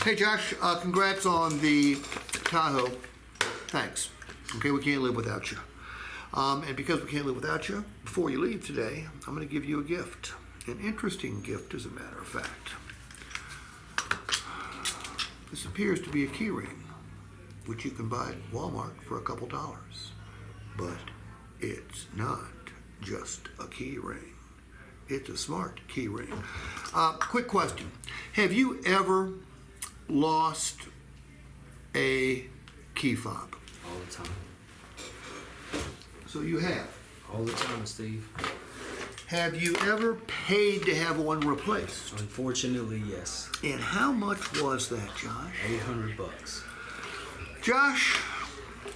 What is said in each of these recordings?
Hey Josh, congrats on the Tahoe. Thanks. Okay, we can't live without you. And because we can't live without you, before you leave today, I'm going to give you a gift. An interesting gift, as a matter of fact. This appears to be a key ring, which you can buy at Walmart for a couple dollars. But it's not just a key ring. It's a smart key ring. Quick question. Have you ever lost a key fob? All the time. So you have. All the time, Steve. Have you ever paid to have one replaced? Unfortunately, yes. And how much was that, Josh? $800. Josh,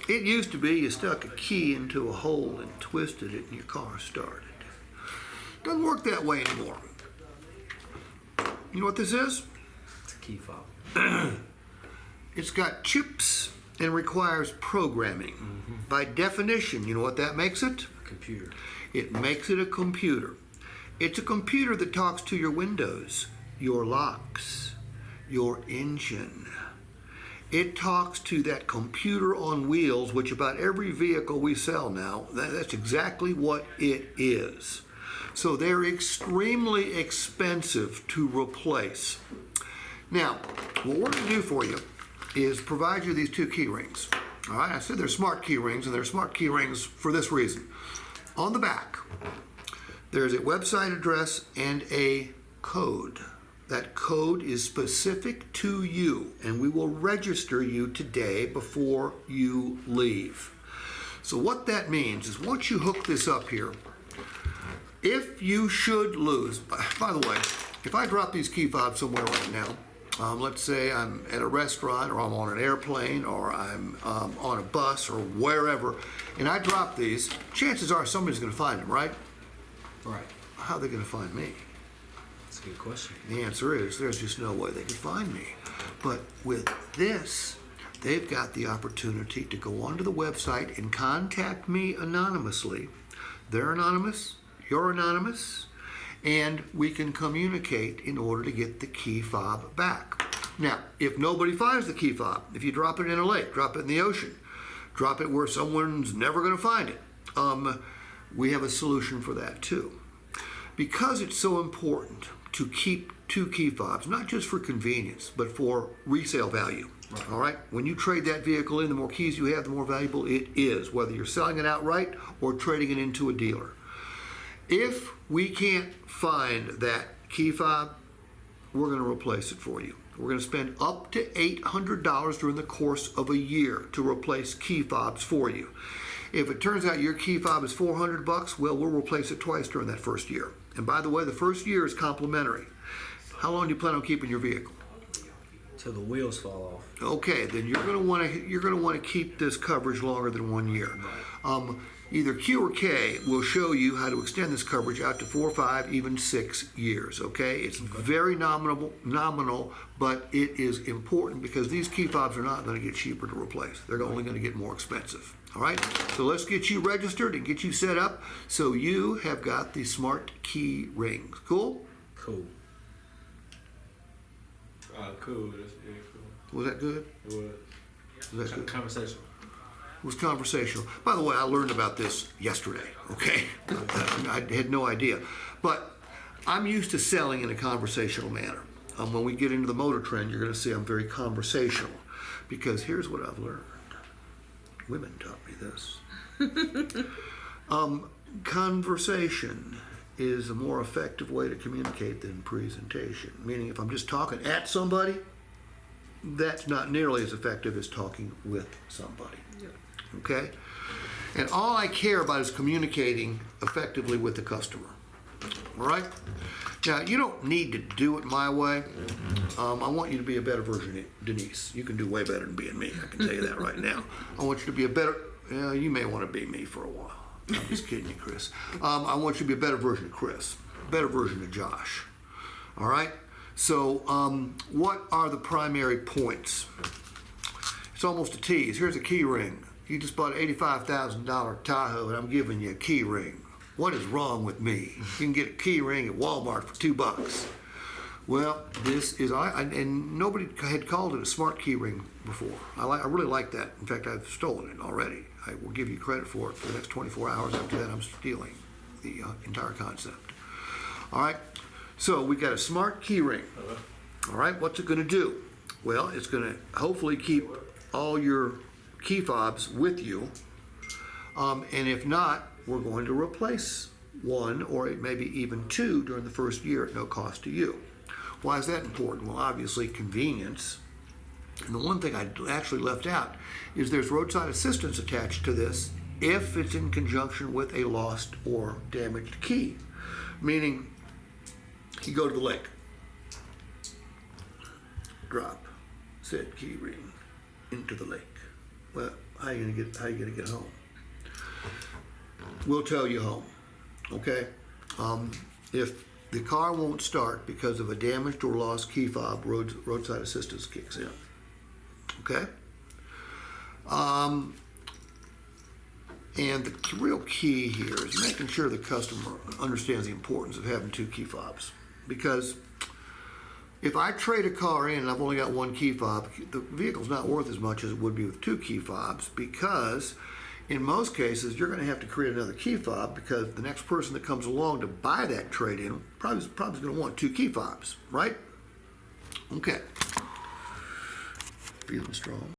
it used to be you stuck a key into a hole and twisted it and your car started. Doesn't work that way anymore. You know what this is? It's a key fob. It's got chips and requires programming. Mm-hmm. By definition, you know what that makes it? A computer. It makes it a computer. It's a computer that talks to your windows, your locks, your engine. It talks to that computer on wheels, which about every vehicle we sell now, that's exactly what it is. So they're extremely expensive to replace. Now, what we're going to do for you is provide you these two key rings. All right, I said they're smart key rings, and they're smart key rings for this reason. On the back, there's a website address and a code. That code is specific to you, and we will register you today before you leave. So what that means is once you hook this up here, if you should lose, by the way, if I drop these key fobs somewhere right now, let's say I'm at a restaurant or I'm on an airplane or I'm on a bus or wherever, and I drop these, chances are somebody's going to find them, right? Right. How are they going to find me? That's a good question. The answer is there's just no way they could find me. But with this, they've got the opportunity to go onto the website and contact me anonymously. They're anonymous, you're anonymous, and we can communicate in order to get the key fob back. Now, if nobody finds the key fob, if you drop it in a lake, drop it in the ocean, drop it where someone's never going to find it, we have a solution for that too. Because it's so important to keep two key fobs, not just for convenience, but for resale value. Right. All right? When you trade that vehicle in, the more keys you have, the more valuable it is, whether you're selling it outright or trading it into a dealer. If we can't find that key fob, we're going to replace it for you. We're going to spend up to $800 during the course of a year to replace key fobs for you. If it turns out your key fob is $400, well, we'll replace it twice during that first year. And by the way, the first year is complimentary. How long do you plan on keeping your vehicle? Till the wheels fall off. Okay, then you're going to want to keep this coverage longer than 1 year. Right. Either Q or K will show you how to extend this coverage out to 4, 5, even 6 years. Okay, it's very nominal, but it is important because these key fobs are not going to get cheaper to replace. They're only going to get more expensive. All right, so let's get you registered and get you set up so you have got the smart key rings. Cool? Cool. Cool. That's very cool. Was that good? It was. Was that good? Conversation. It was conversational. By the way, I learned about this yesterday, okay? I had no idea. But I'm used to selling in a conversational manner. When we get into the motor trend, you're going to see I'm very conversational because here's what I've learned. Women taught me this. Conversation is a more effective way to communicate than presentation. Meaning if I'm just talking at somebody, that's not nearly as effective as talking with somebody. Yeah. Okay? And all I care about is communicating effectively with the customer. All right? Now, you don't need to do it my way. I want you to be a better version of Denise. You can do way better than being me. I can tell you that right now. I want you to be a better, you may want to be me for a while. I'm just kidding you, Chris. I want you to be a better version of Chris, a better version of Josh. All right? So what are the primary points? It's almost a tease. Here's a key ring. You just bought an $85,000 Tahoe and I'm giving you a key ring. What is wrong with me? You can get a key ring at Walmart for $2. Well, this is, and nobody had called it a smart key ring before. I really like that. In fact, I've stolen it already. I will give you credit for it for the next 24 hours. After that, I'm stealing the entire concept. All right, so we got a smart key ring. All right, what's it gonna do? Well, it's gonna hopefully keep all your key fobs with you. And if not, we're going to replace one or maybe even two during the first year at no cost to you. Why is that important? Well, obviously convenience. And the one thing I actually left out is there's roadside assistance attached to this if it's in conjunction with a lost or damaged key. Meaning, you go to the lake, drop said key ring into the lake. Well, how you gonna get home? We'll tell you home, okay? If the car won't start because of a damaged or lost key fob, roadside assistance kicks in, okay? And the real key here is making sure the customer understands the importance of having two key fobs. Because if I trade a car in and I've only got one key fob, the vehicle's not worth as much as it would be with two key fobs, because in most cases you're going to have to create another key fob because the next person that comes along to buy that trade-in probably is going to want two key fobs, right? Okay. Feeling strong.